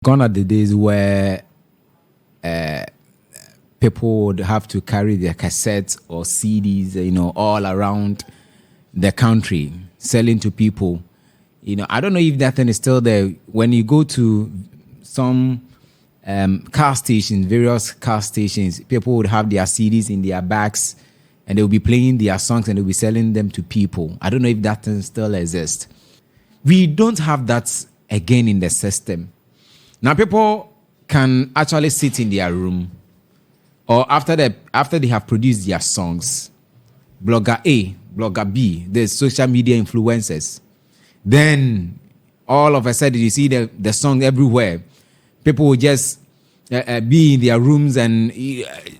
Gone are the days where people would have to carry their cassettes or CDs, all around the country, selling to people. I don't know if that thing is still there. When you go to some car stations, various car stations, people would have their CDs in their bags and they'll be playing their songs and they'll be selling them to people. I don't know if that thing still exists. We don't have that again in the system. Now, people can actually sit in their room or after they have produced their songs, blogger A, blogger B, the social media influencers. Then all of a sudden you see the song everywhere. People will just be in their rooms and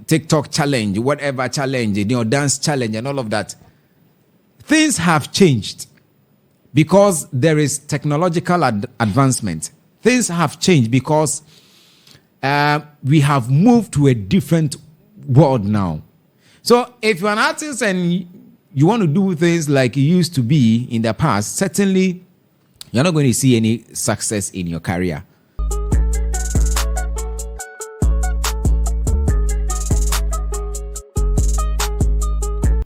TikTok challenge, whatever challenge, dance challenge and all of that. Things have changed because there is technological advancement. Things have changed because we have moved to a different world now. So if you're an artist and you want to do things like you used to be in the past, certainly you're not going to see any success in your career.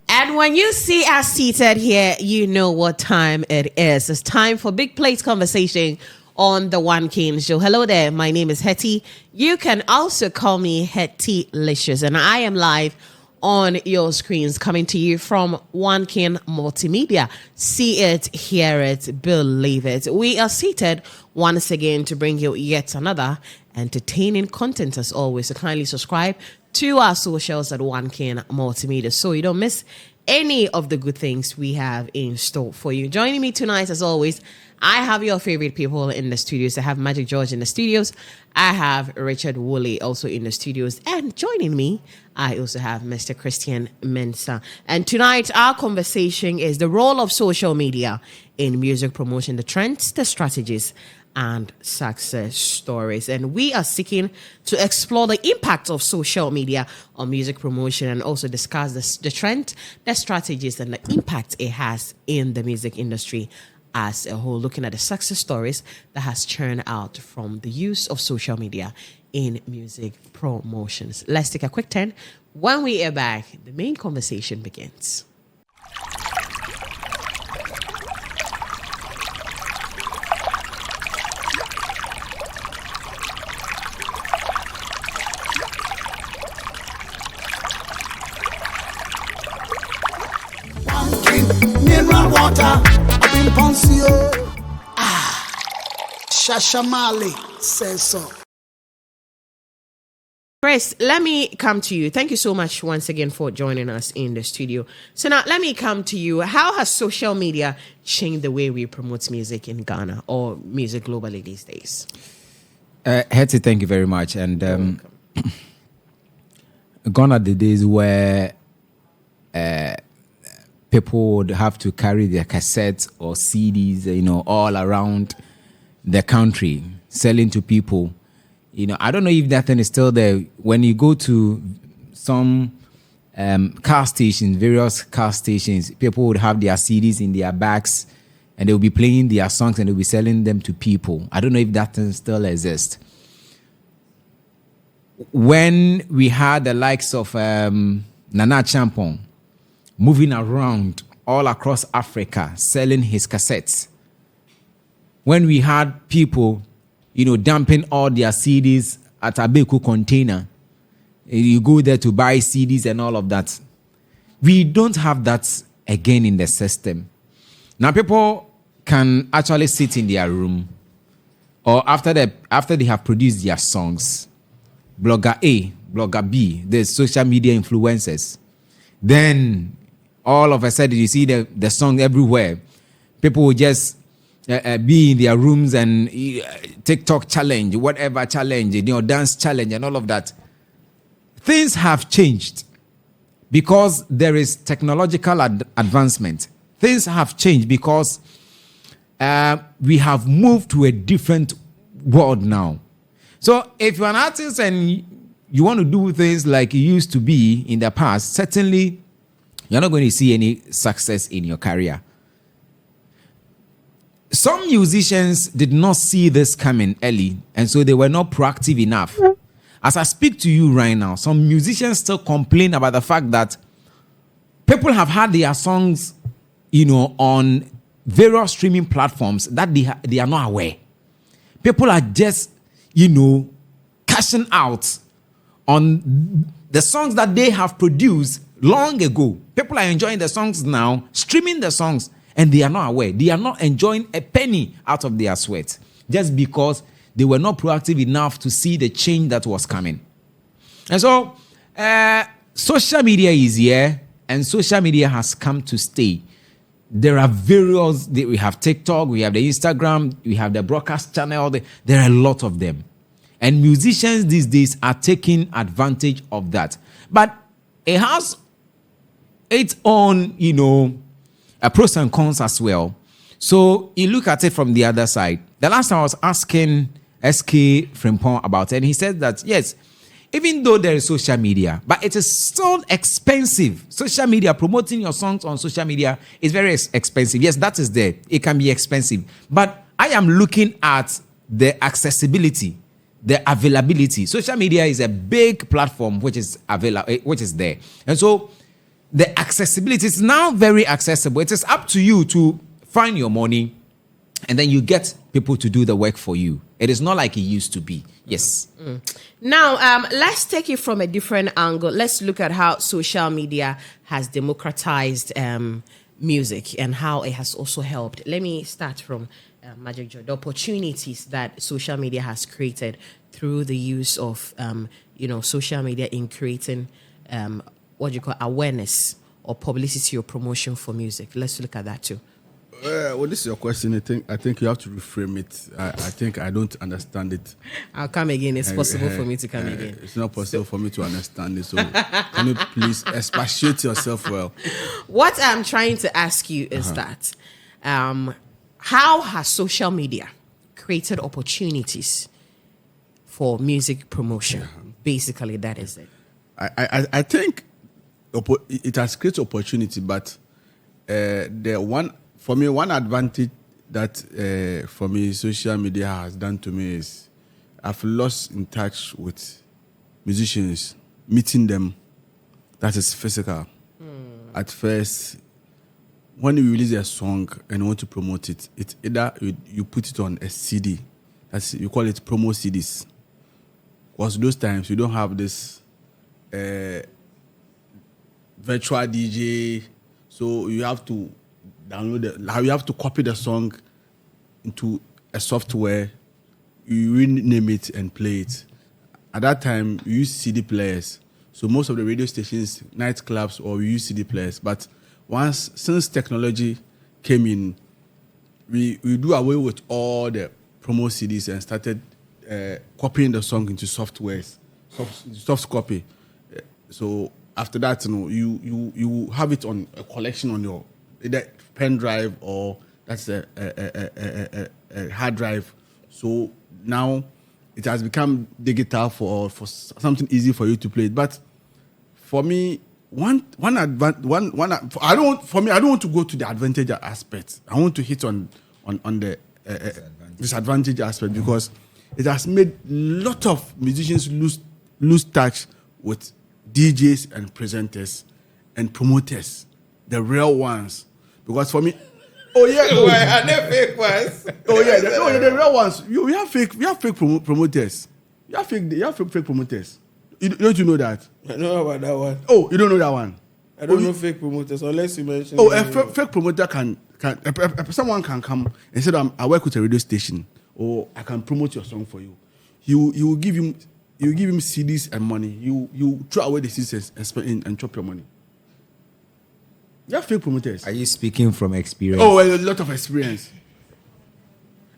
And when you see us seated here, you know what time it is. It's time for Big Plate Conversation on the One King Show. Hello there, my name is Hetty. You can also call me Hetty Licious, and I am live on your screens, coming to you from Onekingmultimedia. See it, hear it, believe it. We are seated once again to bring you yet another entertaining content as always. So kindly subscribe to our socials at Onekingmultimedia so you don't miss any of the good things we have in store for you. Joining me tonight, as always, I have your favorite people in the studios. I have Magic George in the studios. I have Richard Woolley also in the studios. And joining me, I also have Mr. Christian Mensah. And tonight, our conversation is the role of social media in music promotion, the trends, the strategies, and success stories. And we are seeking to explore the impact of social media on music promotion and also discuss the trend, the strategies, and the impact it has in the music industry as a whole, looking at the success stories that has churned out from the use of social media in music promotions. Let's take a quick turn. When we are back, the main conversation begins. Mineral water, I've been Poncio. Shashamali says so. Chris, let me come to you. Thank you so much once again for joining us in the studio. So now let me come to you. How has social media changed the way we promote music in Ghana or music globally these days? Hetty, thank you very much. And gone are the days where people would have to carry their cassettes or CDs, all around the country, selling to people. I don't know if that thing is still there. When you go to some car stations, various car stations, people would have their CDs in their bags and they'll be playing their songs and they'll be selling them to people. I don't know if that thing still exists. When we had the likes of Nana Champong moving around all across Africa, selling his cassettes. When we had people, dumping all their CDs at a Beku container, you go there to buy CDs and all of that. We don't have that again in the system. Now, people can actually sit in their room or after they have produced their songs, blogger A, blogger B, the social media influencers. Then all of a sudden you see the song everywhere. People will just be in their rooms and TikTok challenge, whatever challenge, dance challenge and all of that. Things have changed because there is technological advancement. Things have changed because we have moved to a different world now. So if you're an artist and you want to do things like you used to be in the past, certainly you're not going to see any success in your career. some musicians did not see this coming early, and so they were not proactive enough. As I speak to you right now, some musicians still complain about the fact that people have had their songs, on various streaming platforms that they are not aware. People are just, cashing out on the songs that they have produced long ago. People are enjoying the songs now, streaming the songs, and they are not aware. They are not enjoying a penny out of their sweat just because they were not proactive enough to see the change that was coming. And so, social media is here, and social media has come to stay. There are various, we have TikTok, we have the Instagram, we have the broadcast channel, there are a lot of them. And musicians these days are taking advantage of that. But it has its own, pros and cons as well. So you look at it from the other side. The last time I was asking SK Frimpong about it, and he said that, yes, even though there is social media, but it is still expensive. Social media, promoting your songs on social media is very expensive. Yes, that is there. It can be expensive. But I am looking at the accessibility, the availability. Social media is a big platform which is available, which is there. And so the accessibility is now very accessible. It is up to you to find your money, and then you get people to do the work for you. It is not like it used to be. Yes. Now, let's take it from a different angle. Let's look at how social media has democratized music and how it has also helped. Let me start from Magic Joy. The opportunities that social media has created through the use of, social media in creating awareness or publicity or promotion for music. Let's look at that too. Well, this is your question. I think you have to reframe it. I think I don't understand it. I'll come again. It's possible for me to come again. It's not possible for me to understand it. So can you please expatiate yourself well? What I'm trying to ask you is that how has social media created opportunities for music promotion? Yeah. Basically, that is it. I think it has created opportunity, but one advantage that for me social media has done to me is I've lost in touch with musicians, meeting them. That is physical. At first, when you release a song and you want to promote it, it's either you put it on a CD. You call it promo CDs. Because those times you don't have this virtual DJ, so you have to download it. You have to copy the song into a software, you rename it and play it. At that time, we use CD players. So most of the radio stations, nightclubs, or we use CD players. But since technology came in, we do away with all the promo CDs and started copying the song into softwares, soft copy. So after that, you have it on a collection on your either pen drive or that's a hard drive. So now it has become digital for something easy for you to play it. But for me, I don't want to go to the advantage aspect. I want to hit on the disadvantage aspect because it has made a lot of musicians lose touch with DJs and presenters and promoters, the real ones. Because for me, are they fake ones? The real ones. We have fake promoters. You have fake promoters. Don't you know that? I know about that one. Oh, you don't know that one? I don't know fake promoters unless you mention. Oh, a fake promoter someone can come and say, I work with a radio station, or I can promote your song for you. You will give him CDs and money. You throw away the CDs and spend and chop your money. You have fake promoters. Are you speaking from experience? Oh, a lot of experience.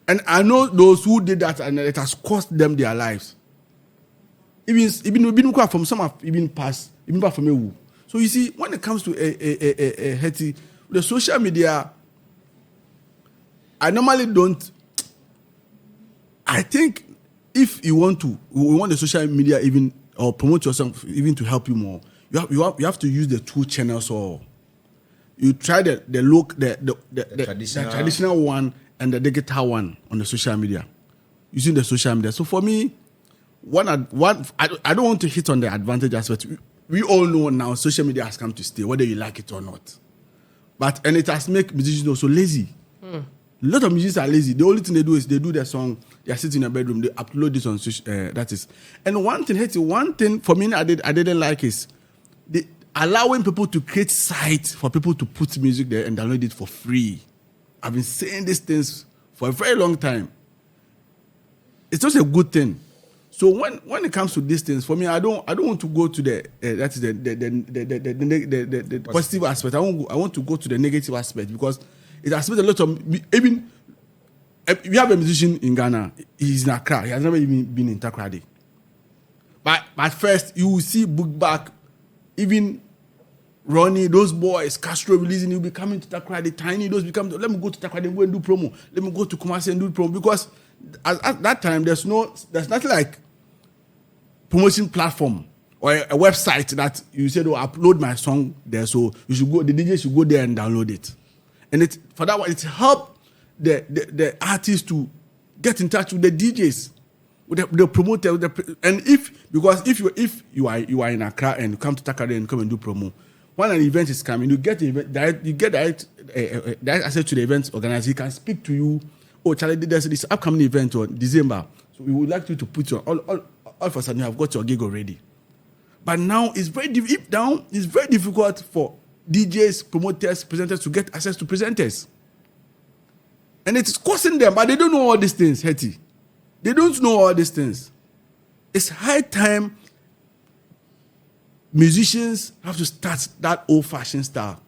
And I know those who did that, and it has cost them their lives. Even from some have even passed, even from a. So you see, when it comes to a Hetty, the social media, I normally don't. I think if we want the social media even or promote yourself even to help you more, you have to use the 2 channels or. You try the traditional one and the digital one on the social media, using the social media. So for me, I don't want to hit on the advantage aspect. We all know now social media has come to stay, whether you like it or not. And it has made musicians also lazy. A lot of musicians are lazy. The only thing they do is they do their song, they are sitting in a bedroom, they upload this on social, that is. And one thing for me I didn't like is allowing people to create sites for people to put music there and download it for free. I've been saying these things for a very long time. It's just a good thing. So when it comes to these things, for me, I don't want to go to the positive aspect. I want to go to the negative aspect because it has made a lot of even. If you have a musician in Ghana, he's in Accra. He has never even been in Takoradi. But first, you will see book back, even Ronnie, those boys, Castro releasing, you'll be coming to Takoradi. Tiny, those become. Let me go to Takoradi and go and do promo. Let me go to Kumasi and do promo because at that time there's nothing like promotion platform or a website that you said, upload my song there, so you should go. The DJ should go there and download it, and it helped the artists to get in touch with the DJs, with the promoter, and if you are in Accra and you come to Takoradi and come and do promo, when an event is coming, you get direct access to the event organizer. He can speak to you. Oh, Charlie, there's this upcoming event on December, so we would like you to put your all of a sudden you have got your gig already. But now it's very difficult for DJs, promoters, presenters to get access to presenters. And it's costing them, but they don't know all these things, Hetty. They don't know all these things. It's high time musicians have to start that old-fashioned style.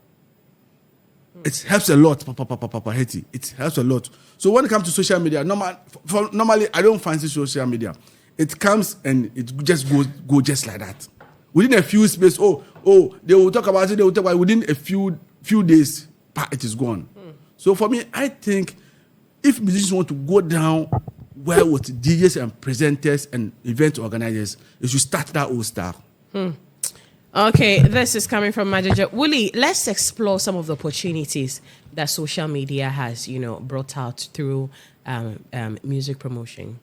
It helps a lot, Papa Hetty. It helps a lot. So when it comes to social media, normally I don't fancy social media. It comes and it just goes just like that. Within a few space, they will talk about it, within a few days, it is gone. So for me, I think if musicians want to go down well with DJs and presenters and event organizers, they should start that old style. Okay, this is coming from Majaja. Willie, let's explore some of the opportunities that social media has, brought out through music promotion.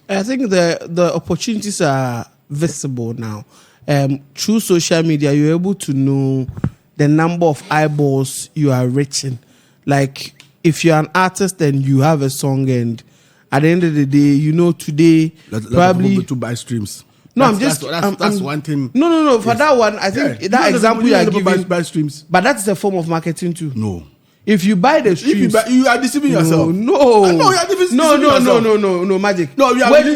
I think the opportunities are visible now. Through social media, you're able to know the number of eyeballs you are reaching. Like, if you're an artist and you have a song, and at the end of the day, today, probably to buy streams. No, that's one thing. No. For that one, I think that example you are giving, buy streams. But that's a form of marketing too. No. If you buy the streams, you are deceiving yourself. No, you are deceiving yourself. No, Magic. No, you are wait.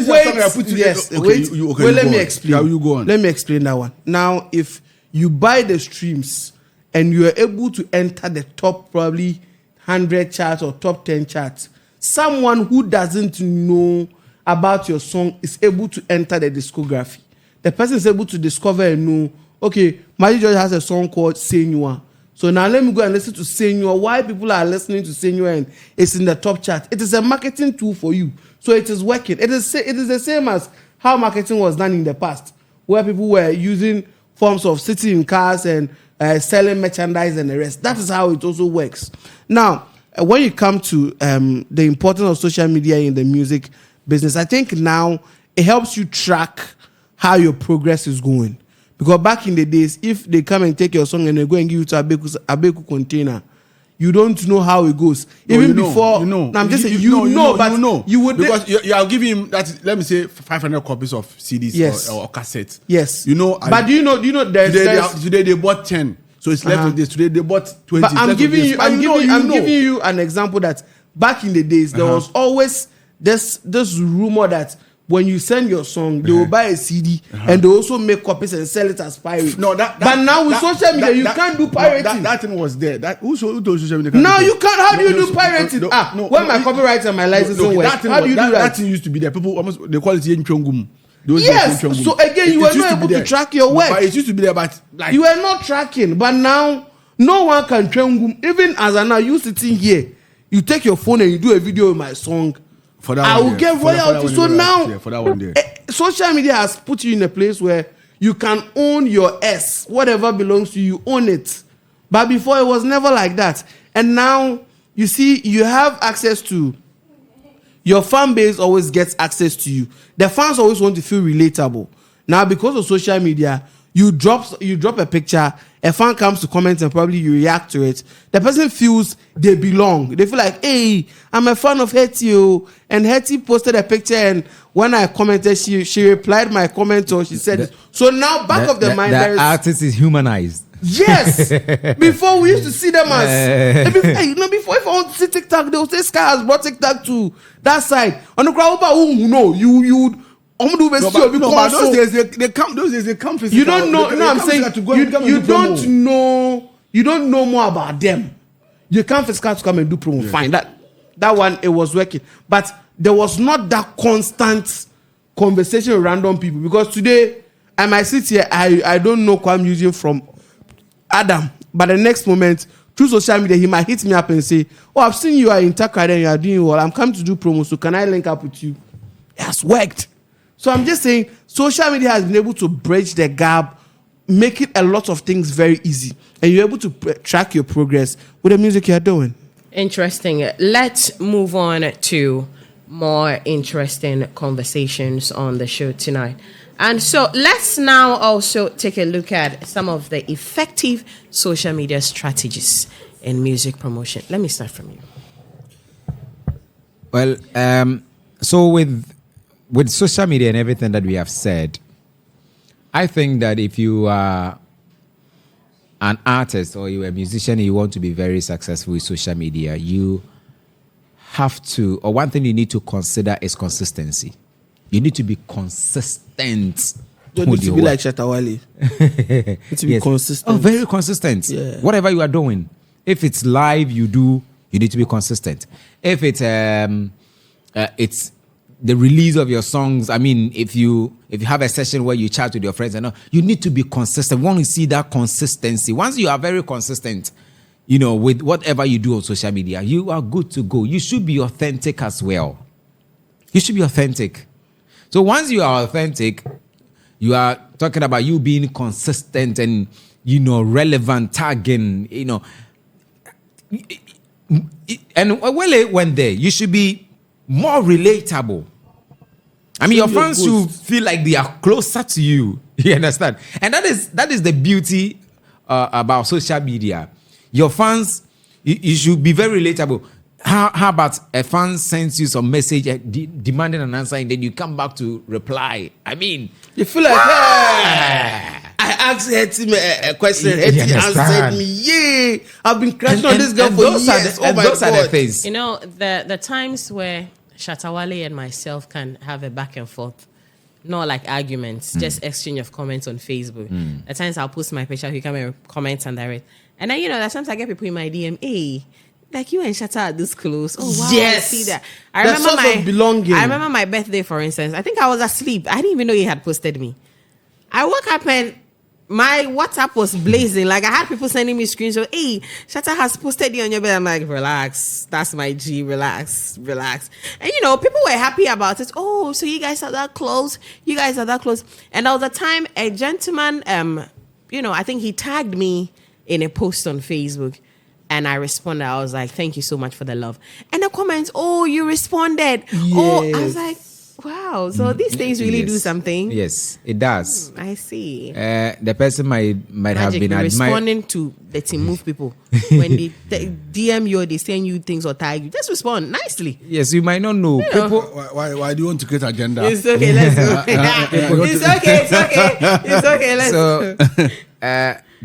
Yes. Wait. Let me explain. Yeah, you go on. Let me explain that one. Now, if you buy the streams and you are able to enter the top probably 100 charts or top 10 charts, someone who doesn't know about your song is able to enter the discography. The person is able to discover and know, okay, Magic George has a song called Senua. So now let me go and listen to Senua. Why people are listening to Senua and it's in the top chart? It is a marketing tool for you. So it is working. It is the same as how marketing was done in the past, where people were using forms of sitting in cars and selling merchandise and the rest. That is how it also works. Now, when you come to the importance of social media in the music business, I think now it helps you track how your progress is going. Because back in the days, if they come and take your song and they go and give you to a Beku container, you don't know how it goes. Even before, I'm just saying, you would, because you are giving him that. Let me say 500 copies of CDs, yes, or cassettes. Yes, But do you know? Today they bought 10, so it's left with this. Today they bought 20. But I'm giving you an example that back in the days there was always this rumor that when you send your song, they will buy a CD and they also make copies and sell it as pirate. But now with social media, you can't do pirating. That thing was there. Who told social media? Now you can't. How do you do pirating? When my copyright and my licensing work, how do you do that? That thing used to be there. People they call it Yenchongum. Yes. So again, you were not able to track your work. But it used to be there, but you were not tracking. But now, no one can chongum. Even as I now, you sitting here, you take your phone and you do a video with my song. For that I will get royalty. So now, for that one there. Social media has put you in a place where you can own your whatever belongs to you, own it. But before it was never like that. And now you see, you have access to your fan base. Always gets access to you. The fans always want to feel relatable. Now, because of social media, you drop a picture, a fan comes to comment and probably you react to it. The person feels they belong. They feel like, hey, I'm a fan of Hetty, and Hetty posted a picture, and when I commented, she replied my comment, or she said, so now back of the mind, the artist is humanized. Yes. Before we used to see them as before if I want to see TikTok, they would say Sky has brought TikTok to that side. On the crowd, you but those days they come. Those days they come physical. You don't know. No, I'm saying you don't know more about them. You come physical to come and do promo. Yeah. Fine, that one it was working, but there was not that constant conversation with random people, because today I might sit here. I don't know what I'm using from Adam, but the next moment through social media he might hit me up and say, "Oh, I've seen you are in Takra and you are doing well. I'm coming to do promo. So can I link up with you?" It has worked. So I'm just saying, social media has been able to bridge the gap, make it a lot of things very easy, and you're able to track your progress with the music you're doing. Interesting. Let's move on to more interesting conversations on the show tonight. And so let's now also take a look at some of the effective social media strategies in music promotion. Let me start from you. Well, so with social media and everything that we have said, I think that if you are an artist or you're a musician and you want to be very successful with social media, you have to, or one thing you need to consider is consistency. You need to be consistent. You need to be like Shatawale. You need to be consistent. Oh, very consistent. Yeah. Whatever you are doing. If it's live, you need to be consistent. If it's the release of your songs, I mean, if you have a session where you chat with your friends and all, you need to be consistent. We want to see that consistency. Once you are very consistent, with whatever you do on social media, you are good to go. You should be authentic as well. You should be authentic. So once you are authentic, you are talking about you being consistent and, relevant, tagging, and when it went there, you should be more relatable. I mean, your fans should feel like they are closer to you. You understand? And that is the beauty about social media. Your fans, you should be very relatable. How about a fan sends you some message demanding an answer, and then you come back to reply? I mean, you feel like, I asked Hetty a question. Hetty answered me. Yeah, I've been crashing on this girl for years. Those are the things. The times where Shatawale and myself can have a back and forth, not like arguments, just exchange of comments on Facebook. At times I'll post my picture, he come and comment and direct. And then, at times I get people in my DM, hey, like you and Shatta are this close. Oh, wow, yes. I see that. I remember my birthday, for instance. I think I was asleep. I didn't even know he had posted me. I woke up and my WhatsApp was blazing. Like, I had people sending me screenshots. Hey, Shatta has posted you on your bed. I'm like, relax. That's my G. Relax. And, people were happy about it. Oh, so you guys are that close. And there was a time a gentleman, I think he tagged me in a post on Facebook. And I responded. I was like, thank you so much for the love. And the comments, oh, you responded. Yes. Oh, I was like, wow. So these things really do something. Yes, it does. I see. The person might have been responding to the team move people. When they DM you or they send you things or tag you, just respond nicely. Yes, you might not know. People, why do you want to create agenda? It's okay, let's go. It's okay, let's go.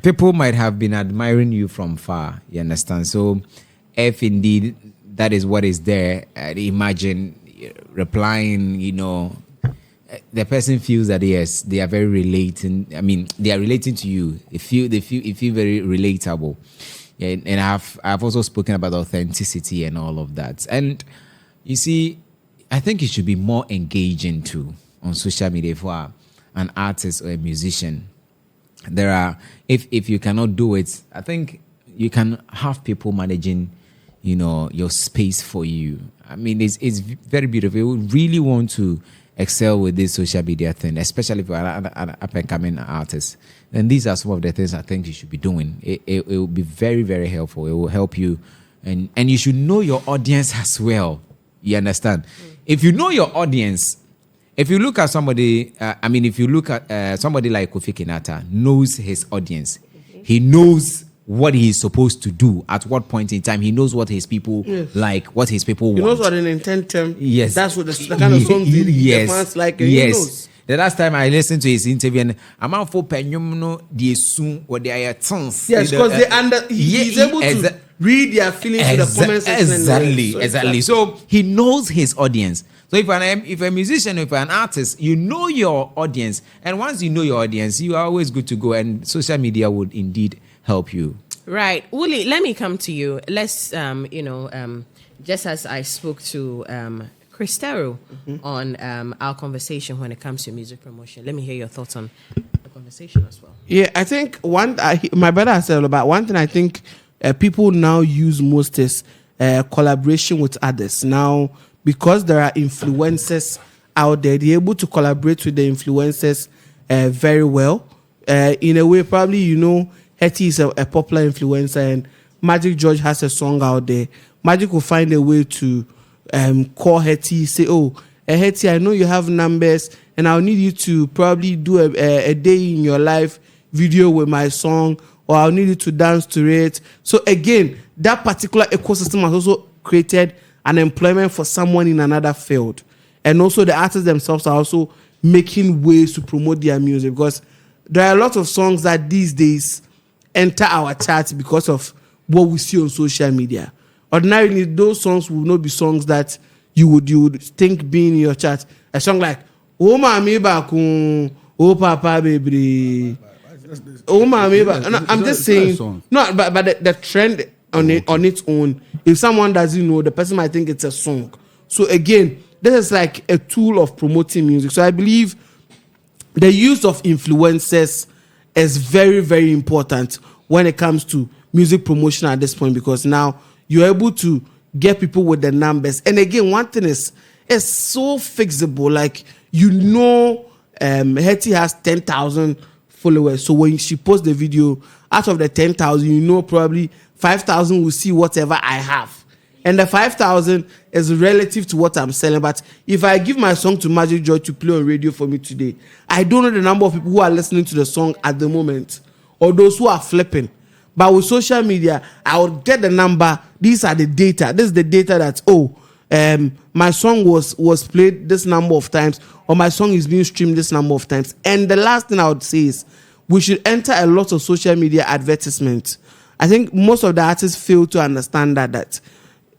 People might have been admiring you from far, you understand? So if indeed that is what is there, imagine replying, the person feels that yes, they are very relating. I mean, they are relating to you. They feel very relatable. Yeah, and I've also spoken about authenticity and all of that. And you see, I think it should be more engaging too on social media for an artist or a musician. There are, if you cannot do it, I think you can have people managing, your space for you. I mean, it's very beautiful. You really want to excel with this social media thing, especially if you're an up-and-coming artist. And these are some of the things I think you should be doing. It will be very, very helpful. It will help you and you should know your audience as well. You understand? If you know your audience, if you look at somebody, if you look at somebody like Kofi Kinata, knows his audience. He knows what he's supposed to do at what point in time. He knows what his people like, what his people want. He knows what an intent term. Yes. That's what the kind of songs the fans like. And he knows. The last time I listened to his interview, and I'm out for penyumno the soon or they are tons. Yes, because he's able to read their feelings to the comments section. Exactly. So he knows his audience. So if a musician, if an artist, you know your audience, and once you know your audience, you are always good to go, and social media would indeed help you. Right. Wooly, let me come to you. Let's, just as I spoke to Cristero on our conversation when it comes to music promotion, let me hear your thoughts on the conversation as well. Yeah, I think my brother has said about one thing I think people now use most is collaboration with others. Now, because there are influencers out there, they're able to collaborate with the influencers very well. In a way, probably, Hetty is a popular influencer, and Magic George has a song out there. Magic will find a way to call Hetty, say, Hetty, I know you have numbers, and I'll need you to probably do a day in your life video with my song, or I'll need you to dance to it. So again, that particular ecosystem has also created an employment for someone in another field. And also the artists themselves are also making ways to promote their music, because there are a lot of songs that these days enter our charts because of what we see on social media. Ordinarily, those songs will not be songs that you would think being in your chart. A song like "Oh Mami Bakun, Oh Papa Baby." Oh Mami Bakun. No, I'm just saying. No, but the trend on its own, if someone doesn't know, the person might think it's a song. So again, this is like a tool of promoting music. So I believe the use of influencers is very, very important when it comes to music promotion at this point, because now you're able to get people with the numbers. And again, one thing is, it's so fixable. Like, Hetty has 10,000 followers. So when she posts the video, out of the 10,000, probably 5,000 will see whatever I have. And the 5,000 is relative to what I'm selling. But if I give my song to Magic Joy to play on radio for me today, I don't know the number of people who are listening to the song at the moment, or those who are flipping. But with social media, I would get the number. These are the data. This is the data that, my song was played this number of times, or my song is being streamed this number of times. And the last thing I would say is we should enter a lot of social media advertisements. I think most of the artists fail to understand that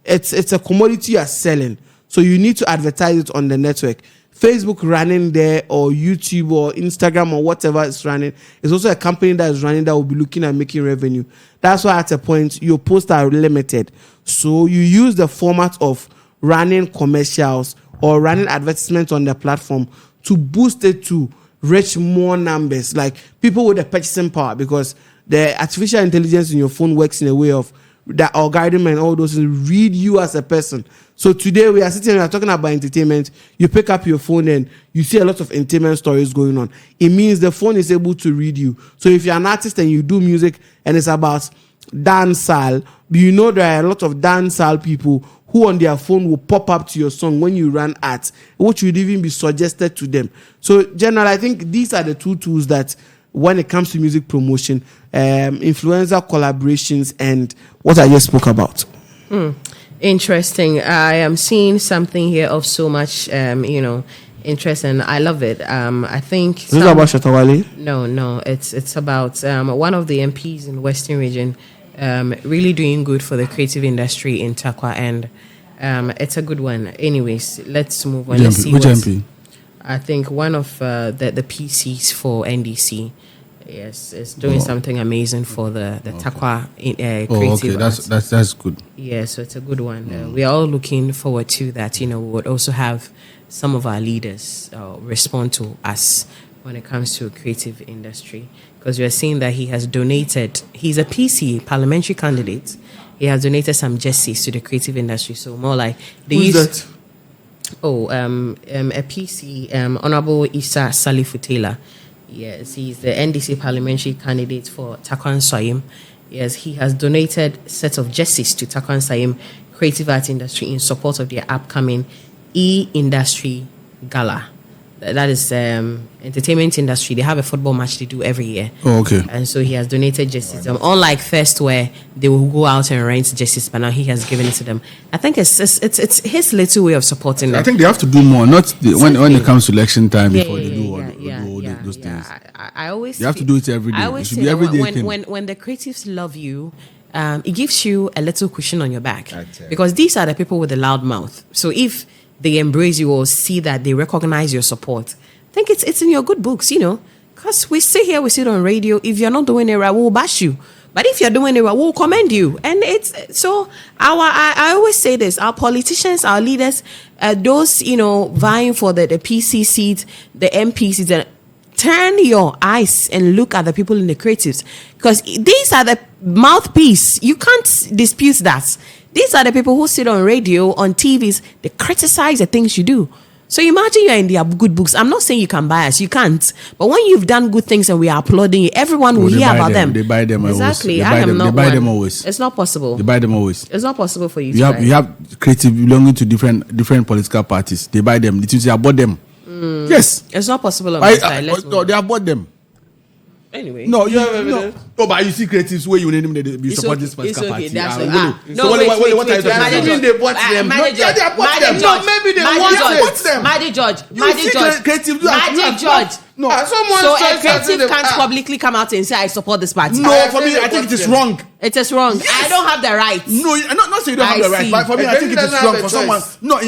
it's a commodity you are selling. So you need to advertise it on the network. Facebook running there, or YouTube or Instagram or whatever is running, is also a company that is running that will be looking at making revenue. That's why at a point your posts are limited. So you use the format of running commercials or running advertisements on the platform to boost it to reach more numbers, like people with the purchasing power, because the artificial intelligence in your phone works in a way of that algorithm and all those things read you as a person. So today we are sitting and we are talking about entertainment. You pick up your phone and you see a lot of entertainment stories going on. It means the phone is able to read you. So if you're an artist and you do music and it's about dancehall, there are a lot of dancehall people who on their phone will pop up to your song when you run ads, which would even be suggested to them. So generally, I think these are the two tools that when it comes to music promotion, influencer collaborations, and what I just spoke about. Interesting. I am seeing something here of so much, interest, and I love it. I think. Is it about Shatawale? No. It's about one of the MPs in the Western region, really doing good for the creative industry in Takwa, and it's a good one. Anyways, let's move on. Let's see which MP? I think one of the PCs for NDC. Yes, it's doing something amazing for the Takwa creative. That's good. Yeah, so it's a good one. We are all looking forward to that. We would also have some of our leaders respond to us when it comes to creative industry, because we are seeing that he has donated. He's a PC parliamentary candidate. He has donated some jerseys to the creative industry. So more like who's that? A PC, Honorable Issa Salifu Taylor. Yes, he's the NDC parliamentary candidate for Takwan Soyim, Yes, he has donated sets of jerseys to Takwan Sayim Creative Arts Industry in support of their upcoming E-Industry Gala. That is entertainment industry. They have a football match they do every year. Oh, okay. And so he has donated jerseys. Unlike first, where they will go out and rent jerseys, but now he has given it to them. I think it's his little way of supporting them. I think they have to do more. Not when it comes to election time before they do those things. I always you have to do it every day. I always it should say be every day when the creatives love you, it gives you a little cushion on your back, That's because these are the people with the loud mouth. So if they embrace you or see that they recognize your support, I think it's in your good books, because we sit on radio. If you're not doing it right, we'll bash you. But if you're doing it right, we'll commend you. And it's so I always say this: our politicians, our leaders, those vying for the PC seats, the MP seats, turn your eyes and look at the people in the creatives, because these are the mouthpiece. You can't dispute that. These are the people who sit on radio, on TVs, they criticize the things you do. So imagine you're in their good books. I'm not saying you can bias, you can't. But when you've done good things and we are applauding you, everyone will hear about them. They buy them exactly. always. They buy them always. It's not possible. They buy them always. It's not possible for you You have creative belonging to different political parties. They buy them. It means they have bought them. Yes. It's not possible on this side. No, they have bought them. Anyway. No, you have evidence. No, but you see creatives where you name them, they support this political party. That's So what what are you talking about? They bought them. Magic No, they bought them. Judge. No, maybe they Magic want Judge. them. Magic Judge. You Magic see Judge. creative- Magic Judge. No, Someone So a says something creative they- can't publicly come out and say, I support this party. no, I for me, think I they think bought it is them. wrong. It is wrong. Yes. I don't have the right. No, not say you don't have I the right, see. but for me, A I think it president is doesn't wrong have for a someone. choice. No,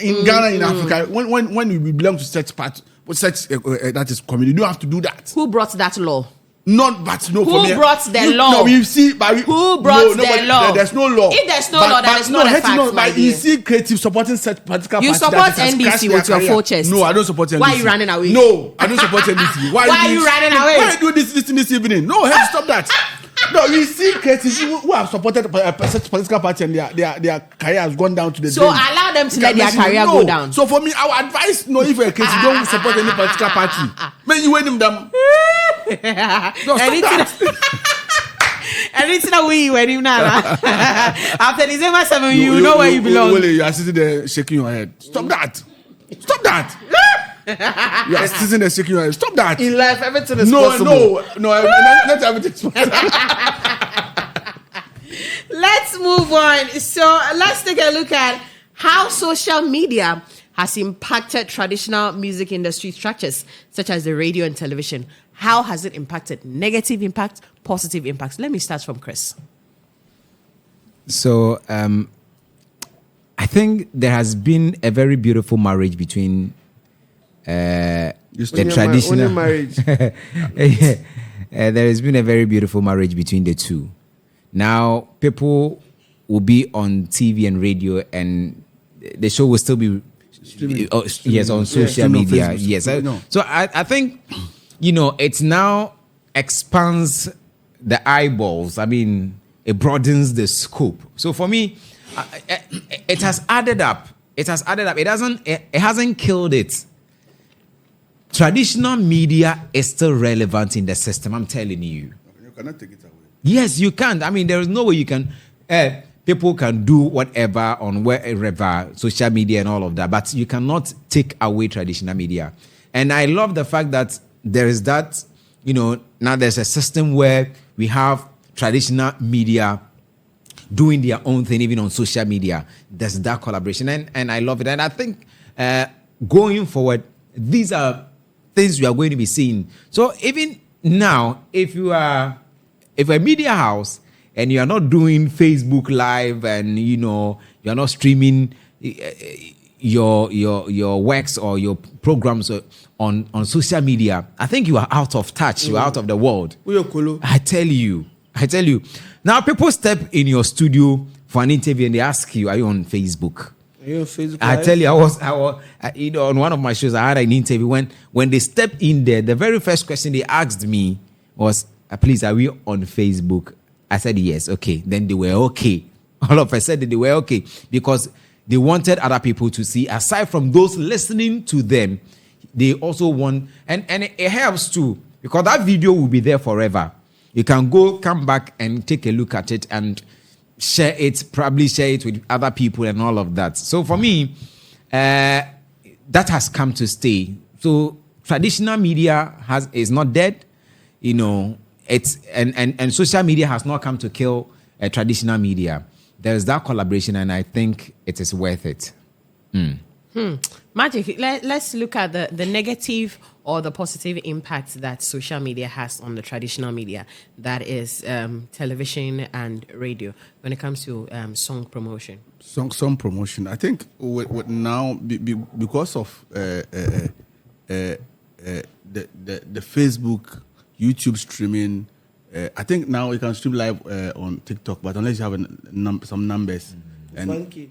in Ghana, in Africa, when we belong to such part, such that is community, you don't have to do that. Who brought that law? Not, but no. Who for me, brought the law? No, you see, but Who brought the but law? There's no law. If there's no law, then it's not a Hetty, fact, my but you dear. see, creative supporting such political You parties support that has NDC crashed with their your career. full chest. No, I don't support NDC. Why are you running away? No, I don't support NDC. Why are you running away? Why do this evening? No, hey, stop that. No, you see creatives who have supported such political party and their career has gone down to the So drain. allow them to You let can their mention it. career No. go down. So for me, I would advise, no, if you're a creative, don't support any political party. Man, you win them. No, stop that. Anything that we when you now. After December 7, you know where you belong. Wale, you are sitting there shaking your head. Stop that. Stop that. You are sitting there shaking your head. Stop that. In life, everything is possible. Not everything is possible. Let's move on. So let's take a look at how social media has impacted traditional music industry structures, such as the radio and television. How has it impacted? Negative impact, positive impacts. Let me start from Chris. So I think there has been a very beautiful marriage between the traditional marriage. there has been a very beautiful marriage between the two. Now people will be on TV and radio, and the show will still be yes on social media. Yes, so I think it now expands the eyeballs. I mean, it broadens the scope. So for me, it has added up. It has added up. It hasn't killed it. Traditional media is still relevant in the system. I'm telling you. You cannot take it away. Yes, you can't. I mean, there is no way you can. People can do whatever on wherever, social media and all of that, but you cannot take away traditional media. And I love the fact that there is that, now there's a system where we have traditional media doing their own thing, even on social media. There's that collaboration, and I love it. And I think going forward, these are things we are going to be seeing. So even now, if you're a media house and you are not doing Facebook Live and you're not streaming your works or your programs on social media, I think you are out of touch. You are out of the world. I tell you. Now people step in your studio for an interview and they ask you, "Are you on Facebook?" Are you on Facebook? I tell you, I was on one of my shows. I had an interview when they stepped in there. The very first question they asked me was, "Please, are we on Facebook?" I said yes. Okay, then they were okay. All of us said that they were okay because they wanted other people to see. Aside from those listening to them, they also want, and it helps too because that video will be there forever. You can come back and take a look at it and probably share it with other people and all of that. So for me, that has come to stay. So traditional media is not dead, it's and social media has not come to kill traditional media. There's that collaboration, and I think it is worth it. Magic, let's look at the negative or the positive impact that social media has on the traditional media, that is television and radio, when it comes to song promotion. Song promotion. I think with now, because of the Facebook, YouTube streaming, I think now you can stream live on TikTok, but unless you have some numbers. And 1K.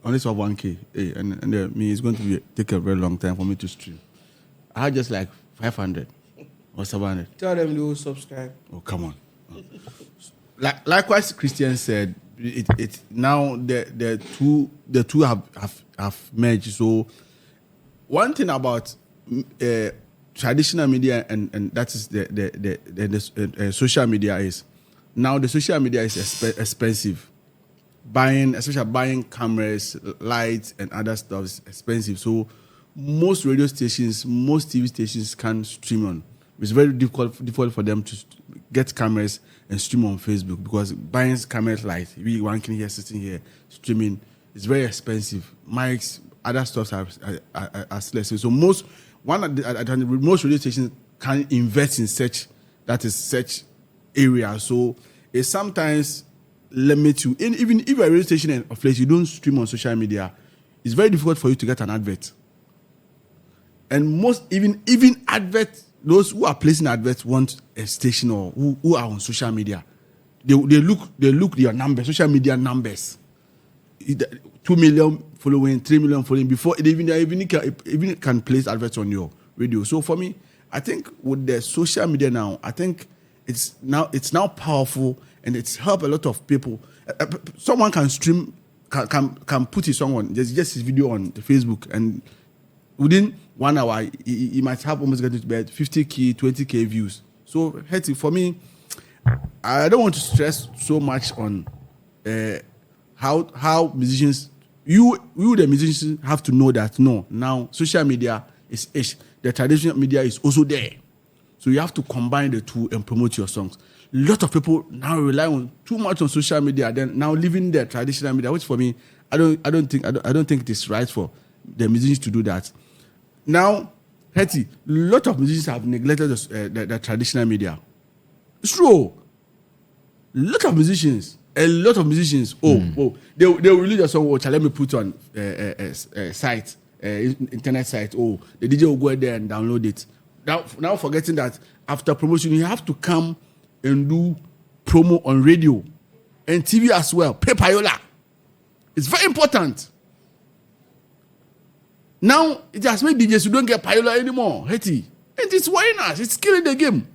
Unless you have 1K. And it's going to take a very long time for me to stream. I had just like 500 or 700. Tell them they will subscribe. Oh, come on. Likewise, Christian said, it now the two have merged. So one thing about traditional media and that is the social media is, now the social media is expensive. Especially buying cameras, lights, and other stuff is expensive. So most radio stations, most TV stations can't stream on. It's very difficult for them to get cameras and stream on Facebook, because buying cameras, lights, one can hear sitting here streaming, is very expensive. Mics, other stuff are less. So most radio stations can invest in such area. So it sometimes limits you. Even if a radio station and a place you don't stream on social media, it's very difficult for you to get an advert. And most even adverts, those who are placing adverts want a station or who are on social media. They look your numbers, social media numbers. 2 million following, 3 million following before they even can place adverts on your radio. So for me, I think with the social media now, I think it's now powerful, and it's helped a lot of people. Someone can stream, can put his song on, just his video on the Facebook, and within 1 hour, he might have almost get to 50K, 20K views. So, Hetty, for me, I don't want to stress so much on how musicians, you the musicians have to know that now social media is the traditional media is also there. So you have to combine the two and promote your songs. A lot of people now rely on too much on social media, then now leaving the traditional media, which for me, I don't think it is right for the musicians to do that. Now, Hetty, a lot of musicians have neglected the traditional media. It's true. A lot of musicians, they will release a song, let me put on a site, internet site. The DJ will go there and download it. Now forgetting that after promotion, you have to come and do promo on radio and TV as well. Pay payola. It's very important. Now, it has made DJs who don't get payola anymore. Hetty. And it's worrying us. It's killing the game.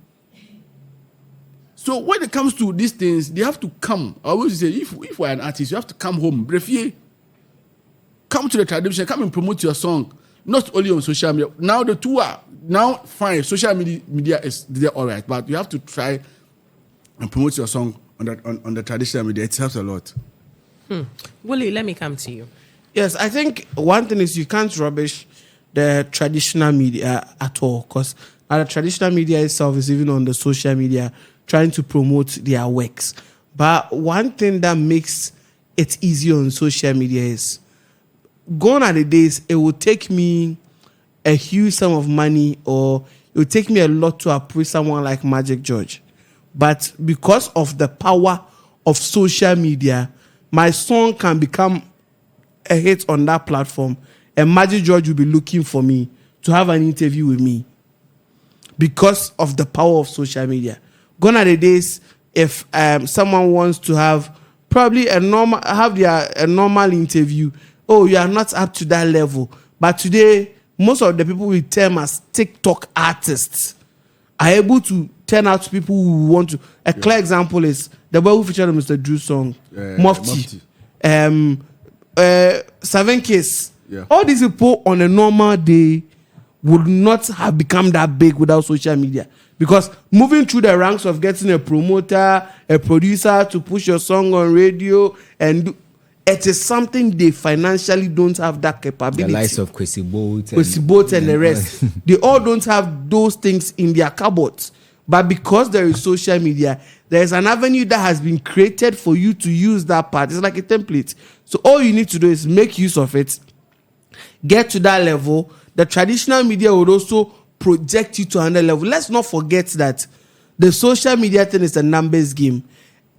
So when it comes to these things, they have to come. I always say, if we're an artist, you have to come home. Brefier. Come to the tradition. Come and promote your song. Not only on social media. Now the two are now fine. Social media is there, all right. But you have to try and promote your song on the traditional media. It helps a lot. Willie, let me come to you. Yes, I think one thing is you can't rubbish the traditional media at all, because the traditional media itself is even on the social media trying to promote their works. But one thing that makes it easier on social media is, gone are the days it will take me a huge sum of money, or it will take me a lot to approach someone like Magic George. But because of the power of social media, my song can become a hit on that platform, and Magic George will be looking for me to have an interview with me because of the power of social media. Gone are the days if someone wants to have probably a normal interview. Oh, you are not up to that level. But today, most of the people we term as TikTok artists are able to turn out to people who want to. A clear example is the boy who featured on Mr. Drew's song, Mufti. 7Ks. Yeah. All these people on a normal day would not have become that big without social media, Because moving through the ranks of getting a promoter, a producer to push your song on radio, and it is something they financially don't have that capability. The likes of Kwesi Boat and the rest. They all don't have those things in their cupboards. But because there is social media, there is an avenue that has been created for you to use that part. It's like a template. So all you need to do is make use of it, get to that level. The traditional media would also project you to another level. Let's not forget that the social media thing is a numbers game.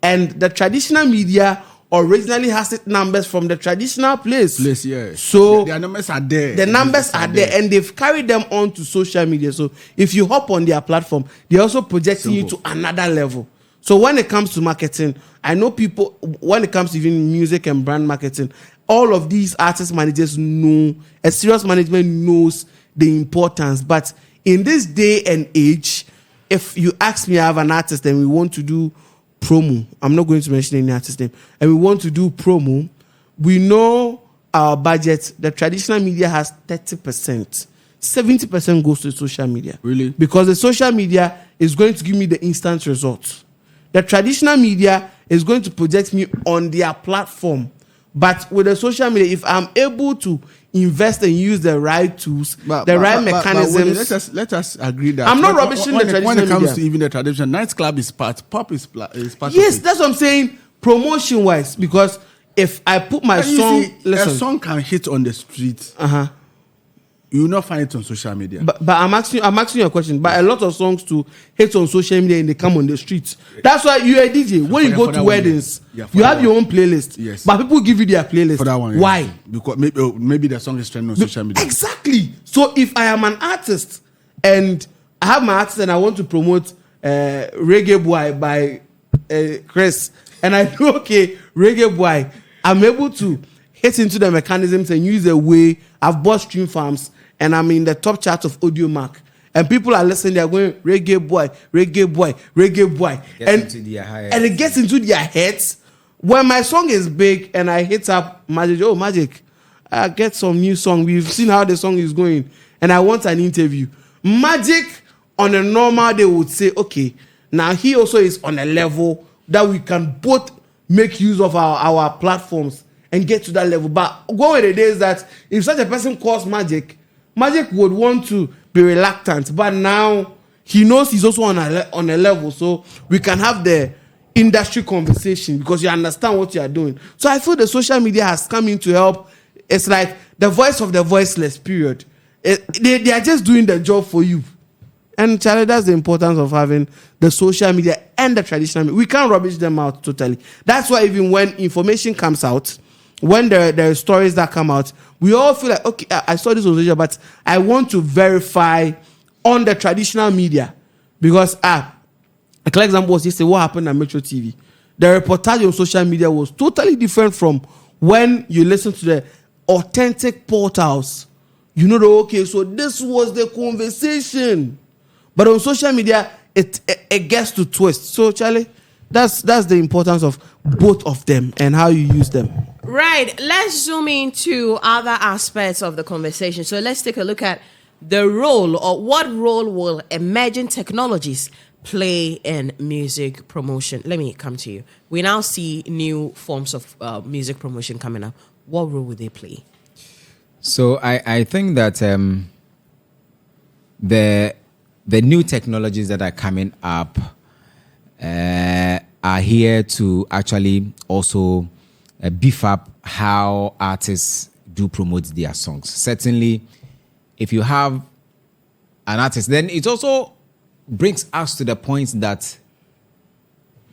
And the traditional media originally has its numbers from the traditional place. Yeah. So their numbers are there. The numbers are there, and they've carried them on to social media. So if you hop on their platform, they're also projecting you to another level. So when it comes to marketing, I know people, when it comes to even music and brand marketing, all of these artist managers know, a serious management knows the importance. But in this day and age, if you ask me, I have an artist and we want to do promo, I'm not going to mention any artist name, and we want to do promo, we know our budget, the traditional media has 30%. 70% goes to social media. Really? Because the social media is going to give me the instant results. The traditional media is going to project me on their platform. But with the social media, if I'm able to invest and use the right tools, the right mechanisms. Let us agree that I'm not rubbishing the traditional when it comes media. to even the traditional nightclub is part, pop is part. Yes, of it. that's what I'm saying. Promotion wise, because if I put my And you song, see, listen, a song can hit on the street. You will not find it on social media. but I'm asking you a question. But a lot of songs to hit on social media and they come on the streets. That's why you're a DJ. When you go to weddings, you have your own playlist. Yes. But people give you their playlist. For that one, Why? yeah. Because maybe the song is trending on social media. Exactly. So if I am an artist and I have my artist and I want to promote Reggae Boy by Chris, and I know, okay, Reggae Boy, I'm able to hit into the mechanisms and use a way. I've bought stream farms and I'm in the top chart of Audio Mark. And people are listening, they're going, Reggae Boy, Reggae Boy, Reggae Boy. And it gets into their heads. When my song is big and I hit up Magic, oh, Magic, I get some new song. We've seen how the song is going. And I want an interview. Magic, on a normal day, would say, okay, now he also is on a level that we can both make use of our platforms and get to that level. But go with the days that if such a person calls Magic would want to be reluctant. But now he knows he's also on a level. So we can have the industry conversation because you understand what you are doing. So I feel the social media has come in to help. It's like the voice of the voiceless, period. They are just doing the job for you. And Charlie, that's the importance of having the social media and the traditional media. We can't rubbish them out totally. That's why even when information comes out, when there are stories that come out, we all feel like, okay, I saw this on social, but I want to verify on the traditional media. Because, a clear example was yesterday, what happened at Metro TV. The reportage on social media was totally different from when you listen to the authentic portals. You know, okay, so this was the conversation. But on social media, it gets to twist. So, Charlie, that's the importance of both of them and how you use them. Right. Let's zoom into other aspects of the conversation. So let's take a look at the role, or what role will emerging technologies play in music promotion. Let me come to you. We now see new forms of music promotion coming up. What role will they play? So I think that the new technologies that are coming up are here to actually also beef up how artists do promote their songs. Certainly, if you have an artist, then it also brings us to the point that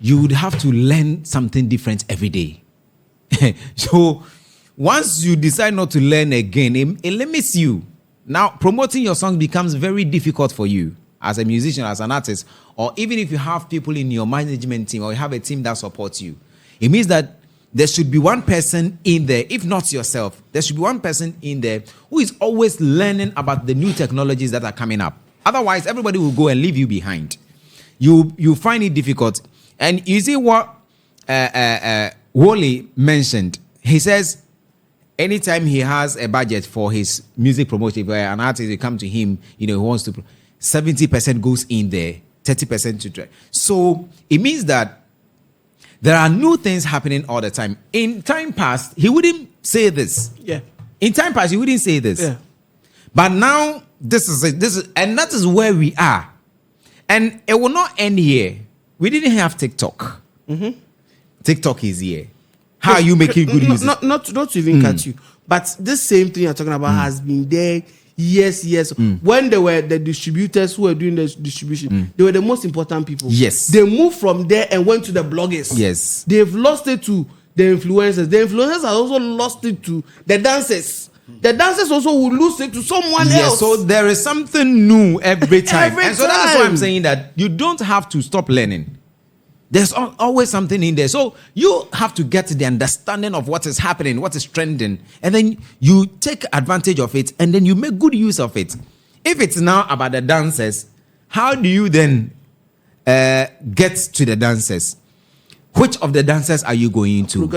you would have to learn something different every day. So once you decide not to learn again, it limits you. Now, promoting your songs becomes very difficult for you as a musician, as an artist, or even if you have people in your management team or you have a team that supports you. It means that there should be one person in there, if not yourself, there should be one person in there who is always learning about the new technologies that are coming up. Otherwise, everybody will go and leave you behind. You find it difficult. And you see what Wally mentioned. He says, anytime he has a budget for his music promotion, where an artist will come to him, he wants to, 70% goes in there 30% to 20. So it means that there are new things happening all the time. In time past, he wouldn't say this. Yeah. In time past, he wouldn't say this. Yeah. But now this is it. And that is where we are. And it will not end here. We didn't have TikTok. TikTok is here. How are you making good use? Not to even catch you, but this same thing you're talking about has been there years. When they were the distributors who were doing the distribution, they were the most important people. Yes. They moved from there and went to the bloggers. Yes. They've lost it to the influencers. The influencers have also lost it to the dancers. The dancers also will lose it to someone else. So there is something new every time. Every and so that's why I'm time. saying that you don't have to stop learning. There's always something in there. So you have to get the understanding of what is happening, what is trending, and then you take advantage of it, and then you make good use of it. If it's now about the dancers, how do you then get to the dancers? Which of the dancers are you going to?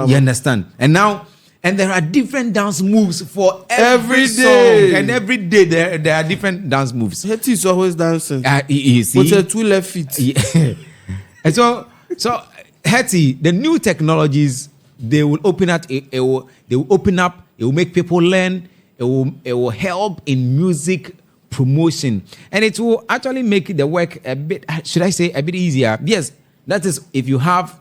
You understand? And there are different dance moves for every day. song. And every day there are different dance moves. Hetty is always dancing. You see? With her 2 left feet. Yeah. And so Hetty, the new technologies, they will open up. They will open up. It will make people learn. It will help in music promotion, and it will actually make the work a bit. Should I say a bit easier? Yes, that is if you have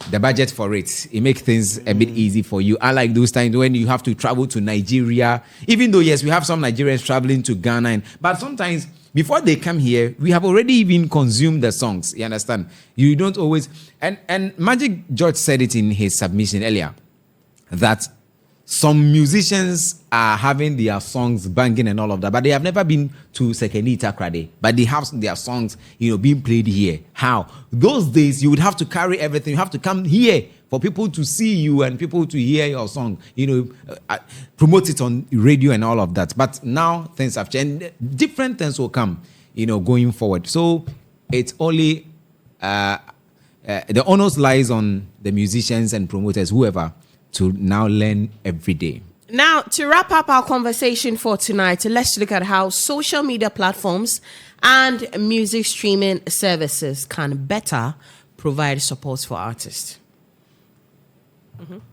the budget for it. It makes things a bit easy for you. I like those times when you have to travel to Nigeria. Even though yes, we have some Nigerians traveling to Ghana, but sometimes. Before they come here, we have already even consumed the songs. You understand? You don't always... And Magic George said it in his submission earlier, that some musicians are having their songs banging and all of that, but they have never been to Sekenita Krade. But they have their songs, being played here. How? Those days, you would have to carry everything. You have to come here for people to see you and people to hear your song, promote it on radio and all of that. But now things have changed. Different things will come, going forward. So it's only, the onus lies on the musicians and promoters, whoever, to now learn every day. Now, to wrap up our conversation for tonight, let's look at how social media platforms and music streaming services can better provide support for artists.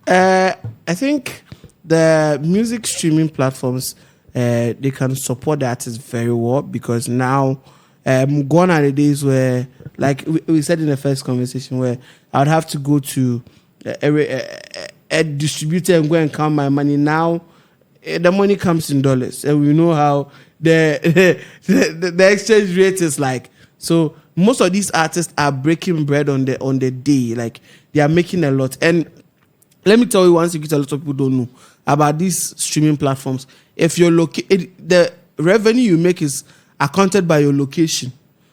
I think the music streaming platforms they can support the artists very well, because now gone are the days where, like we said in the first conversation, where I would have to go to a distributor and go and count my money. Now the money comes in dollars, and we know how the exchange rate is like. So most of these artists are breaking bread on the day, like they are making a lot. And let me tell you one secret a lot of people don't know about these streaming platforms. If you're the revenue you make is accounted by your location.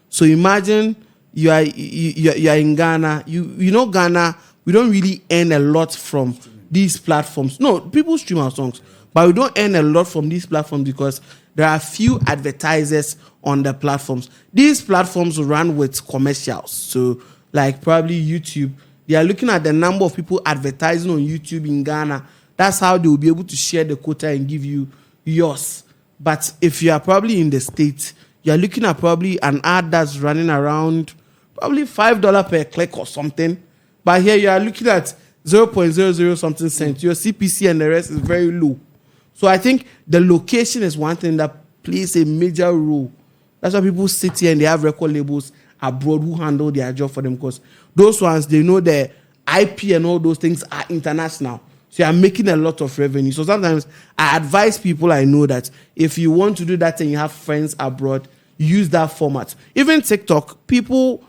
So imagine you are in Ghana. You know Ghana, we don't really earn a lot from these platforms. No, people stream our songs, but we don't earn a lot from these platforms because there are few advertisers on the platforms. These platforms run with commercials. So like probably YouTube, they are looking at the number of people advertising on YouTube in Ghana. That's how they will be able to share the quota and give you yours. But if you are probably in the States, you are looking at probably an ad that's running around probably $5 per click or something. But here you are looking at 0.00 something cents. Your CPC and the rest is very low. So I think the location is one thing that plays a major role. That's why people sit here and they have record labels abroad who handle their job for them, because those ones, they know the IP and all those things are international. So you are making a lot of revenue. So sometimes I advise people I know that if you want to do that and you have friends abroad, use that format. Even TikTok, people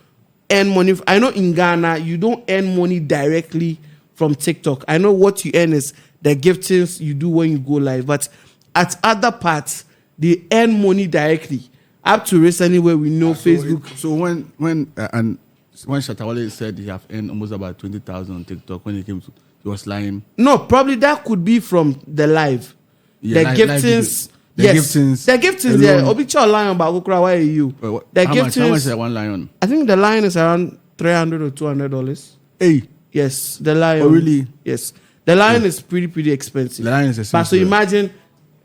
earn money. I know in Ghana, you don't earn money directly from TikTok. I know what you earn is the giftings you do when you go live. But at other parts, they earn money directly. Up to recently where we know Facebook. So when Shatawale said he have earned almost about 20,000 on TikTok, when he was lying. No, probably that could be from the live. Yeah, the giftings. Yes. The giftings there. Obicha lion about Okra, why are you? The giftings. How much is one lion? I think the lion is around $300 or $200. Hey. Yes, the lion. Oh, really? Yes. The lion is pretty expensive. The lion is expensive. But so imagine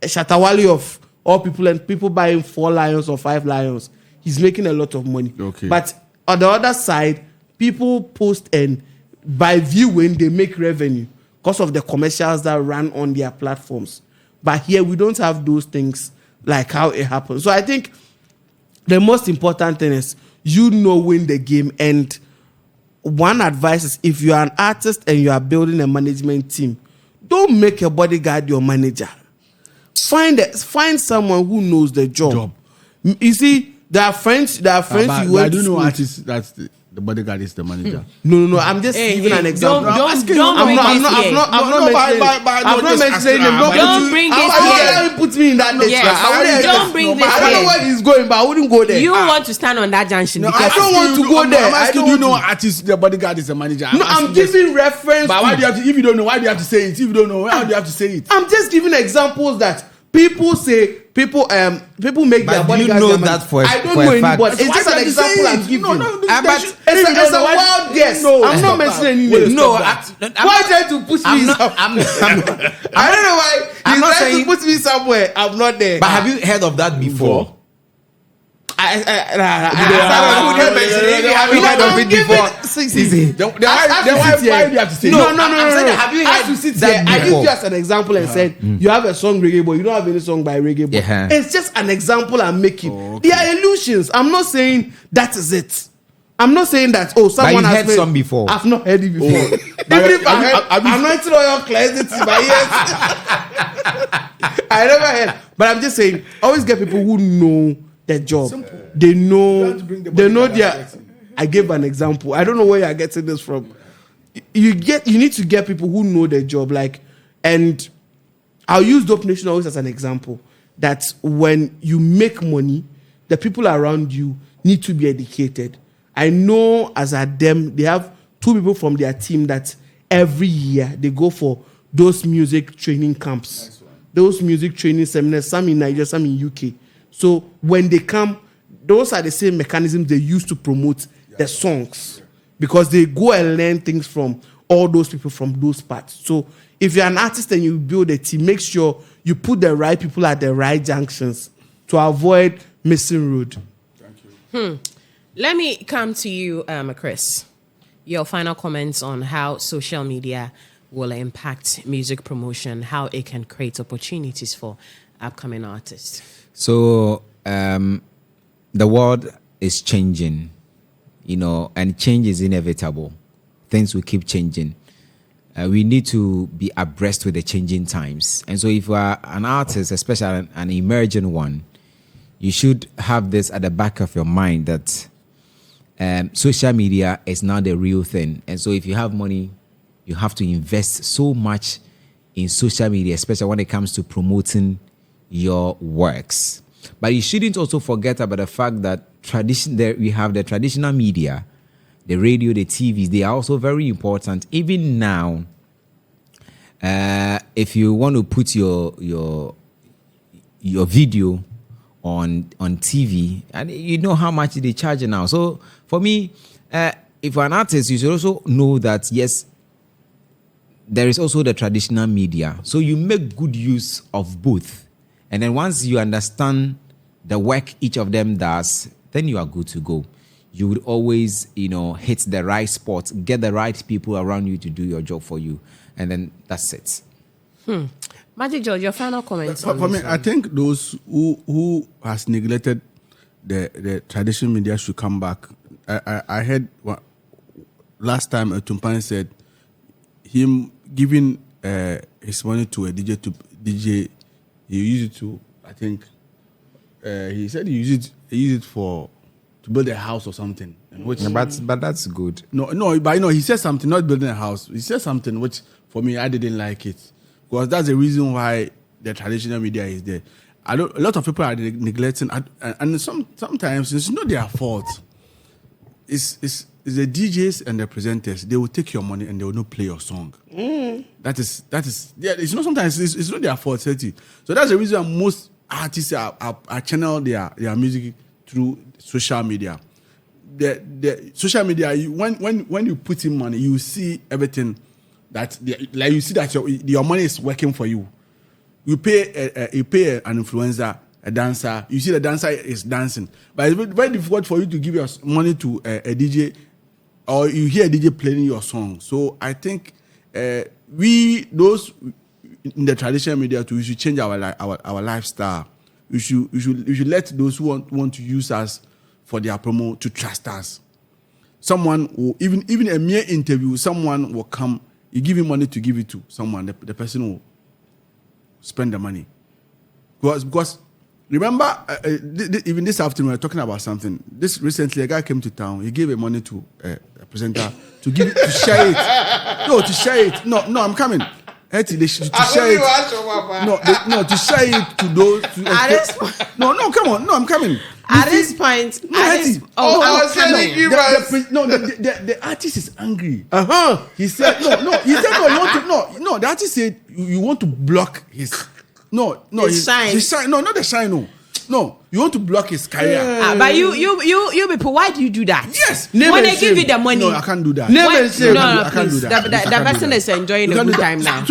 a Shatawale of all people and people buying 4 lions or 5 lions. he's making a lot of money. Okay. But on the other side, people post and by viewing they make revenue because of the commercials that run on their platforms. But here we don't have those things like how it happens. So I think the most important thing is you win the game. And one advice is if you are an artist and you are building a management team, don't make your bodyguard your manager. Find someone who knows the job. You see, there are friends you I do know artists that's the bodyguard is the manager. No. I'm just giving an example. Don't bring I'm not mentioning him. Don't bring this here. Put me in that next class. Don't bring this I don't know here. where he's going, but I wouldn't go there. You want to stand on that junction I because don't want to go there. I I don't do want know to. artists the bodyguard is the manager. No, I'm giving reference. But why do you have to? If you don't know, why do you have to say it? If you don't know, how do you have to say it? I'm just giving examples that people say. People make But their do bodyguards. you know their that man- for a- I don't for a know fact? anybody. It's Why just an can't you say example it? I'm giving. but It's a wild guess. No, I'm not mentioning any names. No, Why trying to push me? I don't know why. I'm not He's trying saying- to put me somewhere. I'm not there. But have you heard of that before? I Why do you have to say No. it? I'm saying that, have you heard As you sit that here, I before? used you as an example and said you have a song reggae boy, you don't have any song by reggae boy. Yeah. It's just an example I'm making. okay. They are illusions. I'm not saying that is it. I'm not saying that. Oh, someone you has heard made- some before. I've not heard it before. Even if I heard, I'm not into your cleansing to my ears. I never heard. But I'm just saying, always get people who know their job. They know. You have to bring the They know bodyguard their. aspect. I gave an example. I don't know where you're getting this from. You need to get people who know their job. And I'll use Dope Nation always as an example. That when you make money, the people around you need to be educated. I know as at them, they have 2 people from their team that every year they go for those music training camps, those music training seminars, some in Nigeria, some in UK. So when they come, those are the same mechanisms they use to promote the songs because they go and learn things from all those people from those parts. So if you're an artist and you build a team, make sure you put the right people at the right junctions to avoid missing road. let me come to you, Chris. Your final comments on how social media will impact music promotion, how it can create opportunities for upcoming artists. So the world is changing, and change is inevitable. Things will keep changing. We need to be abreast with the changing times. And so if you are an artist, especially an emerging one, you should have this at the back of your mind that social media is not the real thing. And so if you have money, you have to invest so much in social media, especially when it comes to promoting your works. But you shouldn't also forget about the fact that we have the traditional media, the radio, the TVs. They are also very important. Even now, if you want to put your video on TV, and you know how much they charge now. So for me, if you're an artist, you should also know that yes, there is also the traditional media. So you make good use of both. And then once you understand the work each of them does, then you are good to go. You would always, hit the right spot, get the right people around you to do your job for you. And then that's it. Magic George, your final comments. For me, I think those who has neglected the traditional media should come back. I heard last time Tumpan said him giving his money to a DJ, he used it to, I think, he said he used it to build a house or something. Which, but that's good. No, but he said something, not building a house. He said something which, for me, I didn't like it. Because that's the reason why the traditional media is there. A lot of people are neglecting, and sometimes it's not their fault. It's the DJs and the presenters. They will take your money and they will not play your song. That is yeah. It's not sometimes it's not their fault. So that's the reason most artists are channel their music through social media. The social media, when you put in money, you see everything. You see that your money is working for you. You pay an influencer a dancer. You see the dancer is dancing, but it's very difficult for you to give your money to a DJ, or you hear a DJ playing your song. So I think those in the traditional media too, we should change our lifestyle. We should let those who want to use us for their promo to trust us. Someone will, even a mere interview, someone will come, you give him money to give it to someone, the person will spend the money. Because remember, even this afternoon, we were talking about something. Recently, a guy came to town, he gave money to a presenter to share it. No, to share it. No, I'm coming. To share it. No, to share it to those. At this point, no, come on. No, I'm coming. At this point, the artist is angry. He said no. You want to no. The artist said you want to block his his shine. His shine. No, not the shine. No, you want to block his career. But you people, why do you do that? Yes. When they give you the money, no, I can't do that. I can't do that. The person is enjoying a good time now.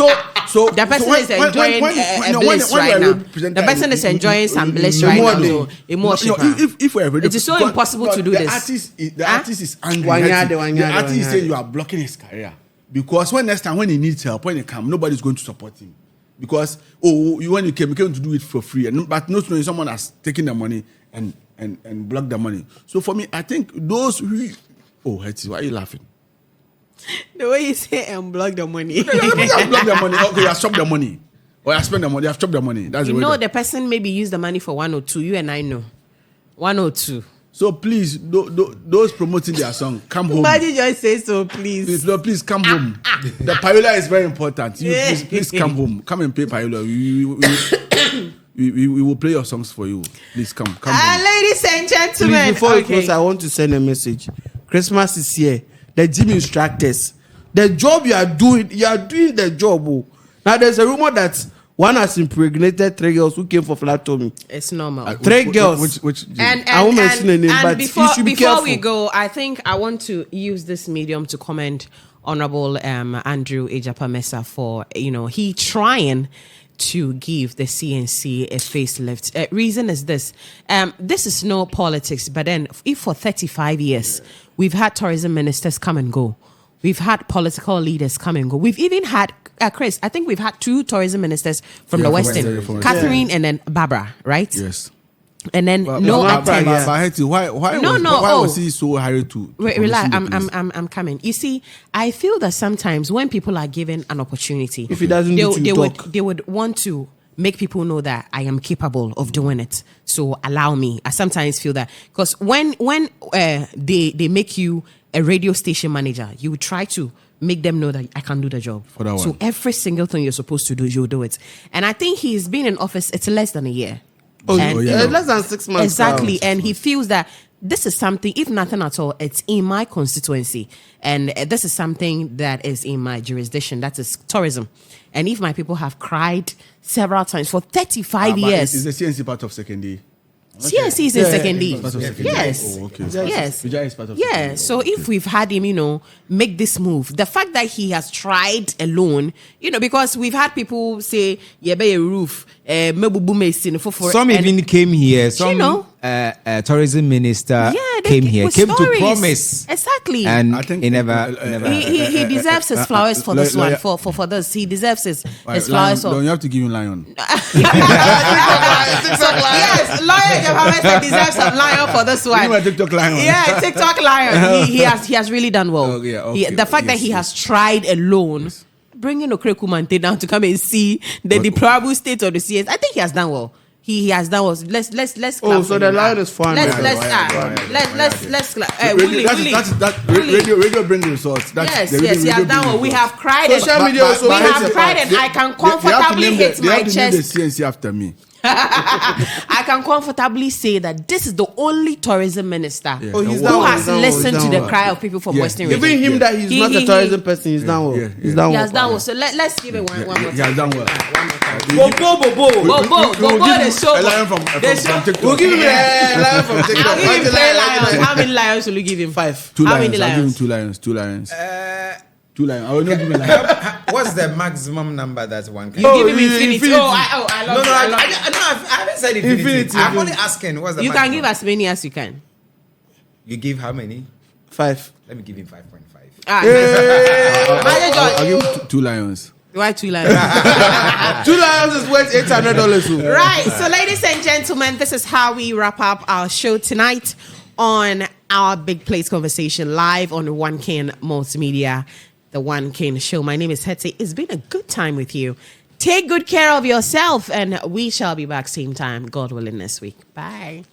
So the person is enjoying a bliss right now. The person is enjoying some bliss right now. So emotion. If we're ready, it is so impossible to do this. The artist is angry. The artist says you are blocking his career because next time when he needs help, when he comes, nobody's going to support him. Because when you came to do it for free, but not knowing someone has taken the money and blocked the money. So for me, I think those who Hetty, why are you laughing? The way you say and block the money. Block the money. Okay, you have stopped the money. Or you have spent the money, you have stopped the money. That's the person maybe used the money for 1 or 2. You and I know. 1 or 2. So please, those promoting their song, come home. Why did you just say so, please? Please come home. The payola is very important. Please come home. Come and pay payola. We will play your songs for you. Please come home. Ladies and gentlemen. Please, before we close, I want to send a message. Christmas is here. The gym instructors. The job you are doing the job. Now there's a rumor that one has impregnated 3 girls who came for phlebotomy. It's normal. 3 girls. Which I won't mention the name, but you should be careful. Before we go, I think I want to use this medium to commend Honorable Andrew Ejapa-Mensah for, he trying to give the CNC a facelift. Reason is this. This is no politics, but then if for 35 years, we've had tourism ministers come and go. We've had political leaders come and go. We've even had, Chris, I think we've had 2 tourism ministers from the Western. Catherine and then Barbara, right? Yes. And then why was he so hurried to relax? I'm coming. You see, I feel that sometimes when people are given an opportunity, if he doesn't they would want to make people know that I am capable of doing it. So allow me. I sometimes feel that because when they make you a radio station manager, you try to make them know that I can do the job. So every single thing you're supposed to do, you'll do it. And I think he's been in office, it's less than a year. Less than 6 months. Exactly. And he feels that this is something, if nothing at all, it's in my constituency. And this is something that is in my jurisdiction. That is tourism. And if my people have cried several times for 35 years. Is the CNC part of secondary? CNC is in secondary. Yes. Oh, okay. Yes. Vijay is part of yeah. So if we've had him, make this move, the fact that he has tried alone, because we've had people say, yeah, be a roof, some even came here. Some tourism minister came to promise. Exactly. And I think he never. He deserves his flowers for this one. For this, he deserves his flowers. Don't you have to give him lion? Yes, Lawyer Ejapa-Mensah deserves a lion for this one. TikTok lion. Yeah, TikTok lion. He has really done well. The fact that he has tried alone. Bringing Okreku Mante down to come and see the deplorable state of the CS. I think he has done well. He has done well. Let's clap. So the line is fine. Let's clap. Radio bring results. Yes, he has done well. We have cried and I can comfortably hit my chest. They have to name the CNC after me. I can comfortably say that this is the only tourism minister who has listened to the cry of people from Western region. Even him that he's not a tourism person, he's done well. He has done well. So let's give it one more time. He has done well. Bobo, the show. A lion from TikTok. We'll give him a lion from TikTok. I'll give him 3 lions. How many lions will you give him? 5. 2 lions. How many lions? I'll give him 2 lions. 2 lions. I will not give me like. What's the maximum number that one can? You Oh, give him infinity. infinity. I love it. I love it. I haven't said infinity. Infinity. I'm only asking. What's the You maximum? can give as many as you can. You give how many? 5. Let me give him 5.5. Ah, I'll give 2 lions. why 2 lines? 2 lions is worth $800. Right. So, ladies and gentlemen, this is how we wrap up our show tonight on our Big Place Conversation live on Onekingmultimedia, the One King Show. My name is Hetty. It's been a good time with you. Take good care of yourself, and we shall be back same time, God willing, this week. Bye.